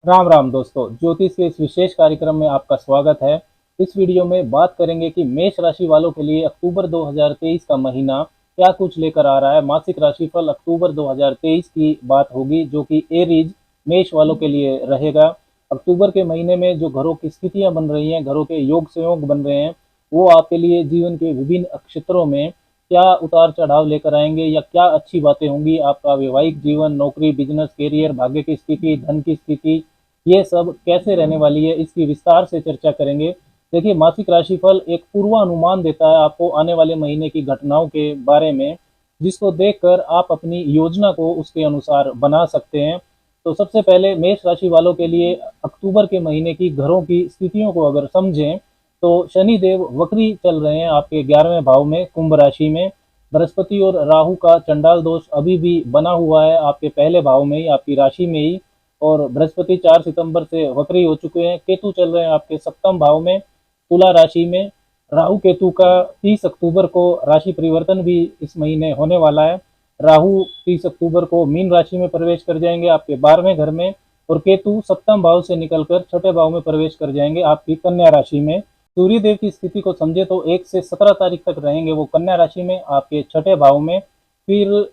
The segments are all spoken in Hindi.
राम राम दोस्तों, ज्योतिष के इस विशेष कार्यक्रम में आपका स्वागत है। इस वीडियो में बात करेंगे कि मेष राशि वालों के लिए अक्टूबर 2023 का महीना क्या कुछ लेकर आ रहा है। मासिक राशिफल अक्टूबर 2023 की बात होगी, जो कि एरीज मेष वालों के लिए रहेगा। अक्टूबर के महीने में जो घरों की स्थितियां बन रही हैं, घरों के योग संयोग बन रहे हैं, वो आपके लिए जीवन के विभिन्न क्षेत्रों में क्या उतार चढ़ाव लेकर आएंगे या क्या अच्छी बातें होंगी। आपका वैवाहिक जीवन, नौकरी, बिजनेस, करियर, भाग्य की स्थिति, धन की स्थिति, ये सब कैसे रहने वाली है, इसकी विस्तार से चर्चा करेंगे। देखिए, मासिक राशिफल एक पूर्वानुमान देता है आपको आने वाले महीने की घटनाओं के बारे में, जिसको देखकर आप अपनी योजना को उसके अनुसार बना सकते हैं। तो सबसे पहले मेष राशि वालों के लिए अक्टूबर के महीने की घरों की स्थितियों को अगर समझें, तो शनि देव वक्री चल रहे हैं आपके 11वें भाव में, कुंभ राशि में। बृहस्पति और राहु का चंडाल दोष अभी भी बना हुआ है आपके पहले भाव में ही, आपकी राशि में ही। और बृहस्पति 4 सितंबर से वक्री हो चुके हैं। केतु चल रहे हैं आपके सप्तम भाव में, तुला राशि में। राहु केतु का 30 अक्टूबर को राशि परिवर्तन भी इस महीने होने वाला है। राहु 30 अक्टूबर को मीन राशि में प्रवेश कर जाएंगे आपके 12वें घर में, और केतु सप्तम भाव से निकलकर छठे भाव में प्रवेश कर जाएंगे आपकी कन्या राशि में। सूर्य देव की स्थिति को समझे तो 1 से 17 तारीख तक रहेंगे वो कन्या राशि में आपके छठे भाव में। फिर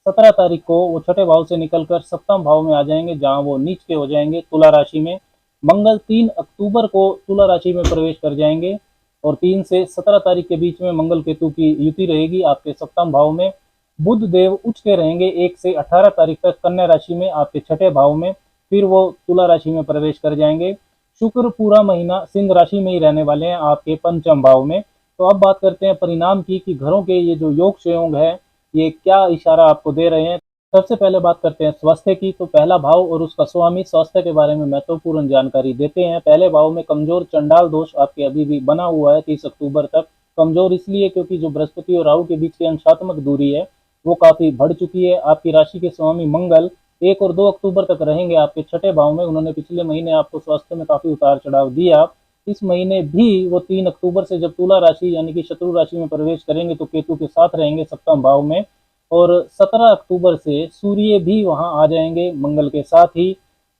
17 तारीख को वो छठे भाव से निकलकर सप्तम भाव में आ जाएंगे, जहां वो नीच के हो जाएंगे तुला राशि में। मंगल 3 अक्टूबर को तुला राशि में प्रवेश कर जाएंगे, और 3 से 17 तारीख के बीच में मंगल केतु की युति रहेगी आपके सप्तम भाव में। बुध देव उच्च के रहेंगे 1 से 18 तारीख तक कन्या राशि में आपके छठे भाव में, फिर वो तुला राशि में प्रवेश कर जाएंगे। शुक्र पूरा महीना सिंह राशि में ही रहने वाले हैं आपके पंचम भाव में। तो अब बात करते हैं परिणाम की, कि घरों के ये जो योग संयोग है, ये क्या इशारा आपको दे रहे हैं। सबसे पहले बात करते हैं स्वास्थ्य की। तो पहला भाव और उसका स्वामी स्वास्थ्य के बारे में महत्वपूर्ण जानकारी देते हैं। पहले भाव में कमजोर चंडाल दोष आपके अभी भी बना हुआ है 30 अक्टूबर तक। कमजोर इसलिए क्योंकि जो बृहस्पति और राहु के बीच की अंशात्मक दूरी है, वो काफी बढ़ चुकी है। आपकी राशि के स्वामी मंगल 1 और 2 अक्टूबर तक रहेंगे आपके छठे भाव में। उन्होंने पिछले महीने आपको स्वास्थ्य में काफी उतार चढ़ाव दिया। इस महीने भी वो 3 अक्टूबर से जब तुला राशि यानी कि शत्रु राशि में प्रवेश करेंगे, तो केतु के साथ रहेंगे सप्तम भाव में। और 17 अक्टूबर से सूर्य भी वहां आ जाएंगे मंगल के साथ ही।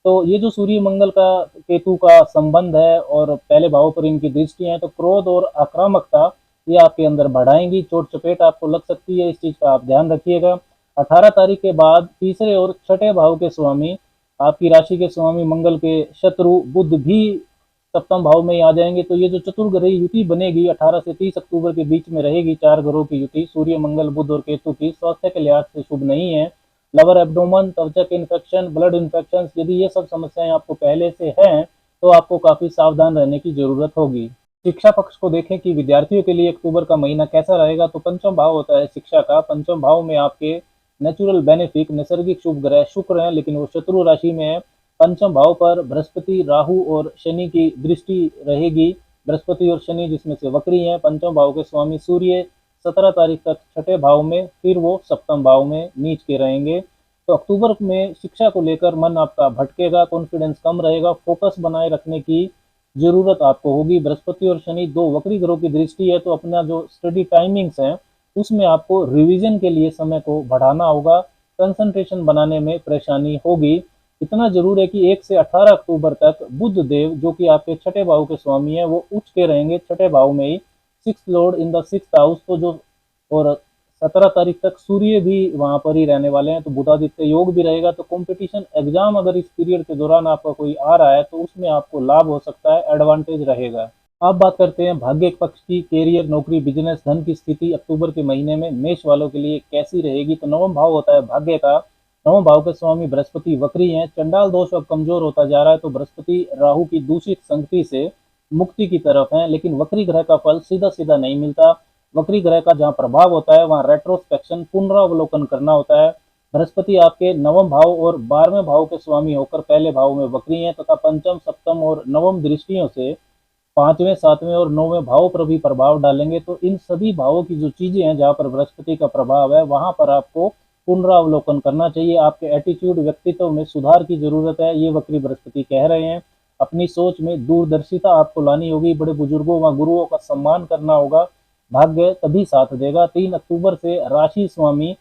तो ये जो सूर्य मंगल का केतु का संबंध है और पहले भाव पर इनकी दृष्टियां हैं, तो क्रोध और आक्रामकता ये आपके अंदर बढ़ाएंगी। चोट चपेट आपको लग सकती है, इस चीज का आप ध्यान रखिएगा। 18 तारीख के बाद तीसरे और छठे भाव के स्वामी, आपकी राशि के स्वामी मंगल के शत्रु बुध भी सप्तम भाव में ही आ जाएंगे। तो ये जो चतुर्ग्रही युति बनेगी 18 से 30 अक्टूबर के बीच में रहेगी, 4 ग्रहों की युति, सूर्य मंगल बुध और केतु की, स्वास्थ्य के लिहाज से शुभ नहीं है। लवर एब्डोमन, त्वचा के इन्फेक्शन, ब्लड इन्फेक्शन, यदि ये सब समस्याएं आपको पहले से हैं, तो आपको काफी सावधान रहने की जरूरत होगी। शिक्षा पक्ष को देखें कि विद्यार्थियों के लिए अक्टूबर का महीना कैसा रहेगा। तो पंचम भाव होता है शिक्षा का। पंचम भाव में आपके नेचुरल बेनिफिक नैसर्गिक शुभ ग्रह शुक्र है, लेकिन वो शत्रु राशि में है। पंचम भाव पर बृहस्पति, राहु और शनि की दृष्टि रहेगी। बृहस्पति और शनि जिसमें से वक्री हैं। पंचम भाव के स्वामी सूर्य 17 तारीख तक छठे भाव में, फिर वो सप्तम भाव में नीच के रहेंगे। तो अक्टूबर में शिक्षा को लेकर मन आपका भटकेगा, कॉन्फिडेंस कम रहेगा, फोकस बनाए रखने की जरूरत आपको होगी। बृहस्पति और शनि दो वक्री ग्रहों की दृष्टि है, तो अपना जो स्टडी टाइमिंग्स है उसमें आपको रिवीजन के लिए समय को बढ़ाना होगा, कंसंट्रेशन बनाने में परेशानी होगी। इतना जरूर है कि 1 से 18 अक्टूबर तक बुध देव, जो कि आपके छठे भाव के स्वामी है, वो उच्च के रहेंगे छठे भाव में ही, 6th Lord in the 6th house. तो जो और 17 तारीख तक सूर्य भी वहां पर ही रहने वाले हैं, तो बुधादित्य योग भी रहेगा। तो कंपटीशन एग्जाम अगर इस पीरियड के दौरान आपका कोई आ रहा है, तो उसमें आपको लाभ हो सकता है, एडवांटेज रहेगा। अब बात करते हैं भाग्य पक्ष की। कैरियर, नौकरी, बिजनेस, धन की स्थिति अक्टूबर के महीने में मेष वालों के लिए कैसी रहेगी। तो नवम भाव होता है भाग्य का। नवम भाव के स्वामी बृहस्पति वक्री हैं। चंडाल दोष अब कमजोर होता जा रहा है, तो बृहस्पति राहु की दूषित संगति से मुक्ति की तरफ है। लेकिन वक्री ग्रह का फल सीधा सीधा नहीं मिलता। वक्री ग्रह का जहाँ प्रभाव होता है, वहाँ रेट्रोस्पेक्शन, पुनरावलोकन करना होता है। बृहस्पति आपके नवम भाव और 12वें भाव के स्वामी होकर पहले भाव में वक्री हैं, तथा पंचम, सप्तम और नवम दृष्टियों से 5वें, 7वें और 9वें भावों पर भी प्रभाव डालेंगे। तो इन सभी भावों की जो चीजें हैं जहाँ पर बृहस्पति का प्रभाव है, वहां पर आपको पुनरावलोकन करना चाहिए। आपके एटीट्यूड, व्यक्तित्व में सुधार की जरूरत है, ये वक्री बृहस्पति कह रहे हैं। अपनी सोच में दूरदर्शिता आपको लानी होगी। बड़े बुजुर्गों व गुरुओं का सम्मान करना होगा। भाग्य तभी साथ देगा। 3 अक्टूबर से राशि स्वामी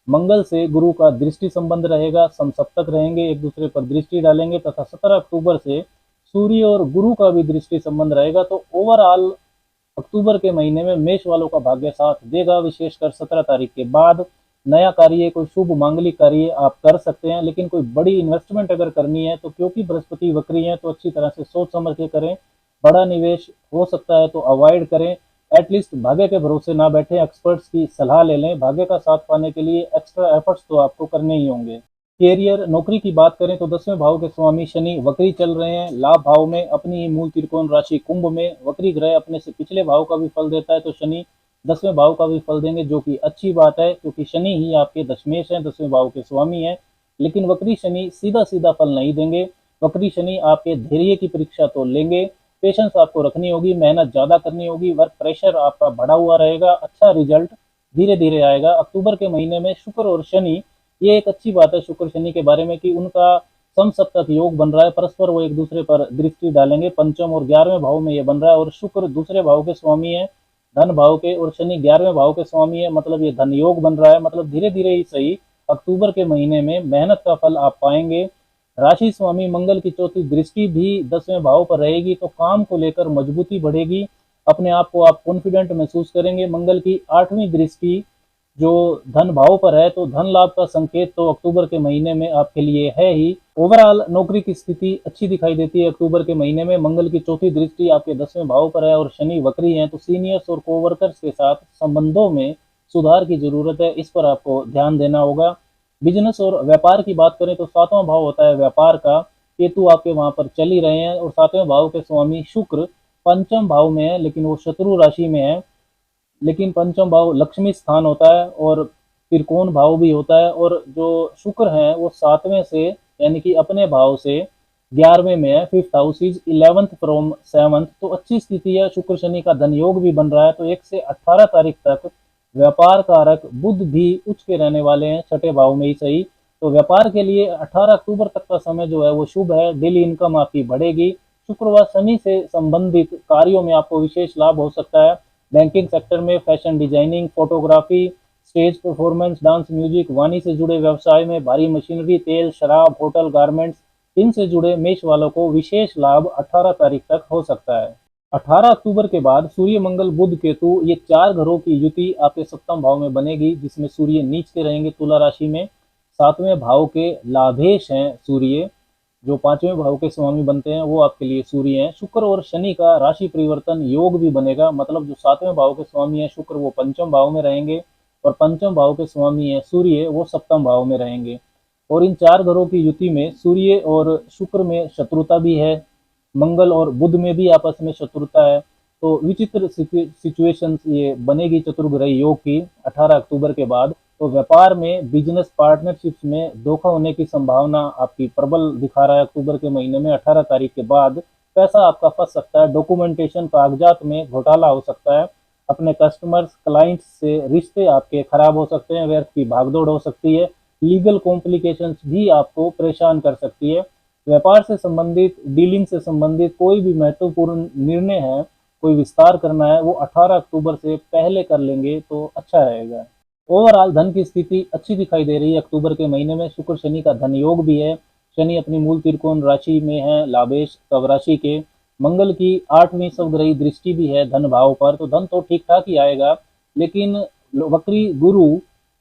मंगल से गुरु का दृष्टि संबंध रहेगा, समसप्तक रहेंगे, एक दूसरे पर दृष्टि डालेंगे, तथा 17 अक्टूबर से सूर्य और गुरु का भी दृष्टि संबंध रहेगा। तो ओवरऑल अक्टूबर के महीने में मेष वालों का भाग्य साथ देगा। विशेषकर 17 तारीख के बाद नया कार्य, कोई शुभ मांगलिक कार्य आप कर सकते हैं, लेकिन कोई बड़ी इन्वेस्टमेंट अगर करनी है तो क्योंकि बृहस्पति वक्री है तो अच्छी तरह से सोच समझ के करें। बड़ा निवेश हो सकता है तो अवॉइड करें। एटलीस्ट भाग्य के भरोसे ना बैठे, एक्सपर्ट्स की सलाह ले लें। भाग्य का साथ पाने के लिए एक्स्ट्रा एफर्ट्स तो आपको करने ही होंगे। कैरियर, नौकरी की बात करें तो 10वें भाव के स्वामी शनि वक्री चल रहे हैं लाभ भाव में, अपनी ही मूल त्रिकोण राशि कुंभ में। वक्री ग्रह अपने से पिछले भाव का भी फल देता है, तो शनि 10वें भाव का भी फल देंगे, जो कि अच्छी बात है, क्योंकि शनि ही आपके दशमेश हैं, 10वें भाव के स्वामी हैं। लेकिन वक्री शनि सीधा सीधा फल नहीं देंगे। वक्री शनि आपके धैर्य की परीक्षा तो लेंगे। पेशेंस आपको रखनी होगी, मेहनत ज्यादा करनी होगी, वर्क प्रेशर आपका बढ़ा हुआ रहेगा। अच्छा रिजल्ट धीरे धीरे आएगा। अक्टूबर के महीने में शुक्र और शनि, ये एक अच्छी बात है शुक्र शनि के बारे में कि उनका समसप्तक योग बन रहा है, परस्पर वो एक दूसरे पर दृष्टि डालेंगे। पंचम और 11वें भाव में ये बन रहा है, और शुक्र दूसरे भाव के स्वामी है धन भाव के, और शनि 11वें भाव के स्वामी है, मतलब ये धन योग बन रहा है। मतलब धीरे धीरे ही सही, अक्टूबर के महीने में मेहनत का फल आप पाएंगे। राशि स्वामी मंगल की चौथी दृष्टि भी 10वें भाव पर रहेगी, तो काम को लेकर मजबूती बढ़ेगी। अपने आप को आप कॉन्फिडेंट महसूस करेंगे। मंगल की 8वीं दृष्टि जो धन भाव पर है, तो धन लाभ का संकेत तो अक्टूबर के महीने में आपके लिए है ही। ओवरऑल नौकरी की स्थिति अच्छी दिखाई देती है अक्टूबर के महीने में। मंगल की चौथी दृष्टि आपके 10वें भाव पर है और शनि वक्री है, तो सीनियर्स और कोवर्कर्स के साथ संबंधों में सुधार की जरूरत है, इस पर आपको ध्यान देना होगा। बिजनेस और व्यापार की बात करें तो 7वां भाव होता है व्यापार का। केतु आपके वहां पर चल ही रहे हैं, और 7वें भाव के स्वामी शुक्र पंचम भाव में है, लेकिन वो शत्रु राशि में है। लेकिन पंचम भाव लक्ष्मी स्थान होता है और त्रिकोण भाव भी होता है, और जो शुक्र है वो 7वें से यानी कि अपने भाव से 11वें में है। Fifth house is 11th from 7th, तो अच्छी स्थिति है। शुक्र शनि का धन योग भी बन रहा है, तो 1 से 18 तारीख तक व्यापार कारक बुध भी उच्च के रहने वाले हैं, छठे भाव में ही सही। तो व्यापार के लिए 18 अक्टूबर तक का समय जो है वो शुभ है। डेली इनकम आपकी बढ़ेगी। शुक्र व शनि से संबंधित कार्यों में आपको विशेष लाभ हो सकता है। बैंकिंग सेक्टर में, fashion designing, photography, stage performance, dance, music, वाणी से जुड़े व्यवसाय में, भारी मशीनरी, तेल, शराब, होटल, गारमेंट्स, इनसे जुड़े मेष वालों को विशेष लाभ 18 तारीख तक हो सकता है। 18 अक्टूबर के बाद सूर्य मंगल बुध केतु, ये 4 घरों की युति आपके सप्तम भाव में बनेगी, जिसमें सूर्य नीच के रहेंगे तुला राशि में। 7वें भाव के लाभेश हैं सूर्य, जो 5वें भाव के स्वामी बनते हैं वो आपके लिए सूर्य हैं। शुक्र और शनि का राशि परिवर्तन योग भी बनेगा, मतलब जो 7वें भाव के स्वामी है शुक्र वो पंचम भाव में रहेंगे, और पंचम भाव के स्वामी है सूर्य वो सप्तम भाव में रहेंगे। और इन 4 घरों की युति में सूर्य और शुक्र में शत्रुता भी है, मंगल और बुध में भी आपस में शत्रुता है। तो विचित्र सिचुएशंस ये बनेगी चतुर्ग्रह योग की 18 अक्टूबर के बाद। तो व्यापार में, बिजनेस पार्टनरशिप्स में धोखा होने की संभावना आपकी प्रबल दिखा रहा है। अक्टूबर के महीने में 18 तारीख के बाद पैसा आपका फंस सकता है। डॉक्यूमेंटेशन, कागजात में घोटाला हो सकता है। अपने कस्टमर्स, क्लाइंट्स से रिश्ते आपके खराब हो सकते हैं। व्यर्थ की भागदौड़ हो सकती है। लीगल कॉम्प्लिकेशंस भी आपको परेशान कर सकती है। व्यापार से संबंधित, डीलिंग से संबंधित कोई भी महत्वपूर्ण निर्णय है, कोई विस्तार करना है, वो 18 अक्टूबर से पहले कर लेंगे तो अच्छा रहेगा। ओवरऑल धन की स्थिति अच्छी दिखाई दे रही है अक्टूबर के महीने में। शुक्र शनि का धन योग भी है। शनि अपनी मूल त्रिकोण राशि में है, लाभेश तव राशि के। मंगल की 8वीं स्वग्रही दृष्टि भी है धन भाव पर, तो धन तो ठीक ठाक ही आएगा। लेकिन वक्री गुरु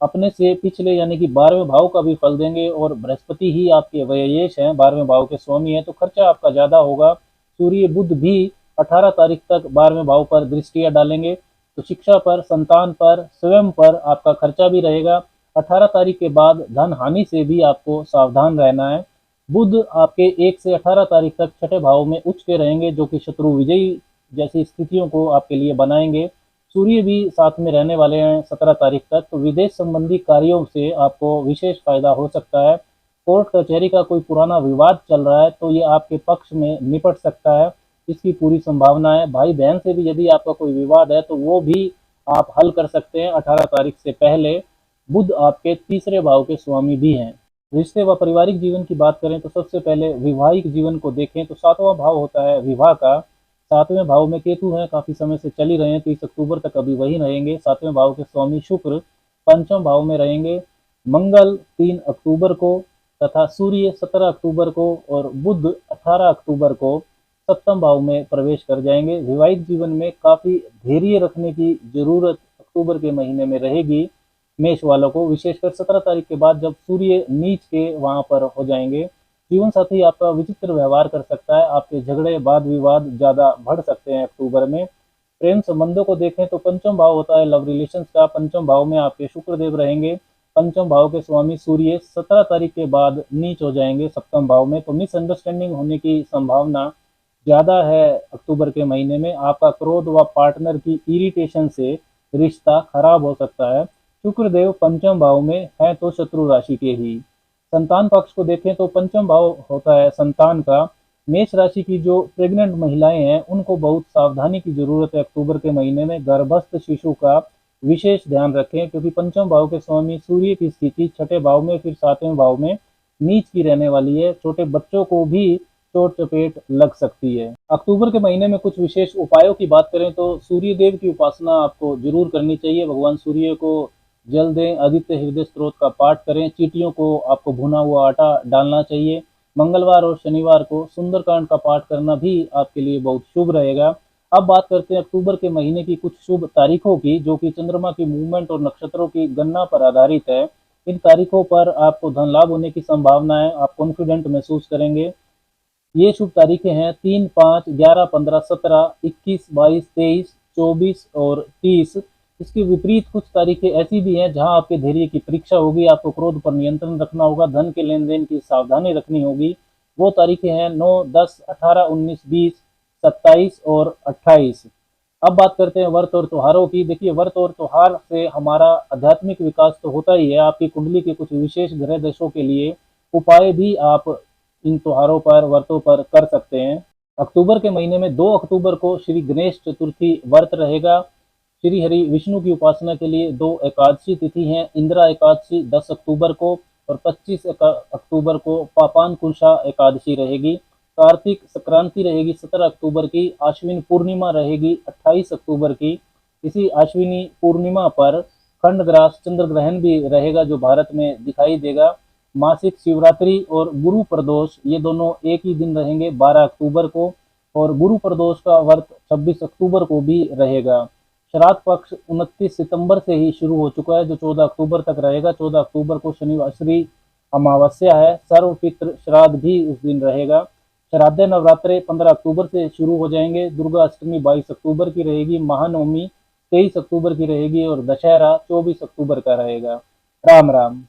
अपने से पिछले यानी कि 12वें भाव का भी फल देंगे, और बृहस्पति ही आपके व्ययेश हैं, 12वें भाव के स्वामी हैं, तो खर्चा आपका ज्यादा होगा। सूर्य बुध भी 18 तारीख तक 12वें भाव पर दृष्टियां डालेंगे, तो शिक्षा पर, संतान पर, स्वयं पर आपका खर्चा भी रहेगा। 18 तारीख के बाद धन हानि से भी आपको सावधान रहना है। बुध आपके 1 से 18 तारीख तक छठे भाव में उच्च के रहेंगे, जो कि शत्रु विजयी जैसी स्थितियों को आपके लिए बनाएंगे। सूर्य भी साथ में रहने वाले हैं 17 तारीख तक, तो विदेश संबंधी कार्यों से आपको विशेष फायदा हो सकता है। कोर्ट कचहरी का कोई पुराना विवाद चल रहा है तो ये आपके पक्ष में निपट सकता है, इसकी पूरी संभावना है। भाई बहन से भी यदि आपका कोई विवाद है तो वो भी आप हल कर सकते हैं 18 तारीख से पहले। बुध आपके तीसरे भाव के स्वामी भी हैं। रिश्ते व पारिवारिक जीवन की बात करें तो सबसे पहले वैवाहिक जीवन को देखें तो 7वां भाव होता है विवाह का। 7वें भाव में केतु हैं, काफी समय से चल ही रहे हैं, 30 अक्टूबर तक अभी वही रहेंगे। 7वें भाव के स्वामी शुक्र पंचम भाव में रहेंगे। मंगल 3 अक्टूबर को तथा सूर्य 17 अक्टूबर को और बुध 18 अक्टूबर को सप्तम भाव में प्रवेश कर जाएंगे। वैवाहिक जीवन में काफी धैर्य रखने की जरूरत अक्टूबर के महीने में रहेगी मेष वालों को, विशेषकर 17 तारीख के बाद जब सूर्य नीच के वहां पर हो जाएंगे। जीवन साथी आपका विचित्र व्यवहार कर सकता है, आपके झगड़े वाद विवाद ज्यादा बढ़ सकते हैं अक्टूबर में। प्रेम संबंधों को देखें तो पंचम भाव होता है लव रिलेशंस का, पंचम भाव में आपके शुक्रदेव रहेंगे। पंचम भाव के स्वामी सूर्य 17 तारीख के बाद नीच हो जाएंगे सप्तम भाव में, तो मिसअंडरस्टैंडिंग होने की संभावना ज्यादा है अक्टूबर के महीने में। आपका क्रोध व पार्टनर की इरिटेशन से रिश्ता खराब हो सकता है। शुक्रदेव पंचम भाव में है तो शत्रु राशि के ही। संतान पक्ष को देखें तो पंचम भाव होता है संतान का। मेष राशि की जो प्रेग्नेंट महिलाएं हैं उनको बहुत सावधानी की जरूरत है अक्टूबर के महीने में। गर्भस्थ शिशु का विशेष ध्यान रखें, क्योंकि पंचम भाव के स्वामी सूर्य की स्थिति छठे भाव में फिर सातवें भाव में नीच की रहने वाली है। छोटे बच्चों को भी चोट चपेट लग सकती है। अक्टूबर के महीने में कुछ विशेष उपायों की बात करें तो सूर्य देव की उपासना आपको जरूर करनी चाहिए। भगवान सूर्य को जल दें, आदित्य हृदय स्त्रोत का पाठ करें, चींटियों को आपको भुना हुआ आटा डालना चाहिए। मंगलवार और शनिवार को सुंदरकांड का पाठ करना भी आपके लिए बहुत शुभ रहेगा। अब बात करते हैं अक्टूबर के महीने की कुछ शुभ तारीखों की, जो कि चंद्रमा की मूवमेंट और नक्षत्रों की गणना पर आधारित है। इन तारीखों पर आपको धन लाभ होने की संभावना है, आप कॉन्फिडेंट महसूस करेंगे। ये शुभ तारीखें हैं 3, 5, 11, 15, 17, 21, 22, 23, 24 और 30। इसके विपरीत कुछ तारीखें ऐसी भी हैं जहां आपके धैर्य की परीक्षा होगी, आपको क्रोध पर नियंत्रण रखना होगा, धन के लेन देन की सावधानी रखनी होगी। वो तारीखें हैं 9, 10, 18, 19, 20, 27 और 28। अब बात करते हैं व्रत और त्योहारों की। देखिए, व्रत और त्योहार से हमारा आध्यात्मिक विकास तो होता ही है। आपकी कुंडली के कुछ विशेष ग्रह दशों के लिए उपाय भी आप इन त्योहारों पर व्रतों पर कर सकते हैं। अक्टूबर के महीने में 2 अक्टूबर को श्री गणेश चतुर्थी व्रत रहेगा। श्री हरि विष्णु की उपासना के लिए 2 एकादशी तिथि हैं। इंदिरा एकादशी 10 अक्टूबर को और 25 अक्टूबर को पापान कुंशा एकादशी रहेगी। कार्तिक संक्रांति रहेगी 17 अक्टूबर की। अश्विन पूर्णिमा रहेगी 28 अक्टूबर की। इसी अश्विनी पूर्णिमा पर खंडग्रास चंद्र ग्रहण भी रहेगा जो भारत में दिखाई देगा। मासिक शिवरात्रि और गुरु प्रदोष ये दोनों एक ही दिन रहेंगे 12 अक्टूबर को, और गुरु प्रदोष का व्रत 26 अक्टूबर को भी रहेगा। श्राद्ध पक्ष 29 सितंबर से ही शुरू हो चुका है जो 14 अक्टूबर तक रहेगा। 14 अक्टूबर को शनिवार श्री अमावस्या है, सर्वपितृ श्राद्ध भी उस दिन रहेगा। श्राद्ध नवरात्रे 15 अक्टूबर से शुरू हो जाएंगे। दुर्गा अष्टमी 22 अक्टूबर की रहेगी। महानवमी 23 अक्टूबर की रहेगी और दशहरा 24 अक्टूबर का रहेगा। राम राम।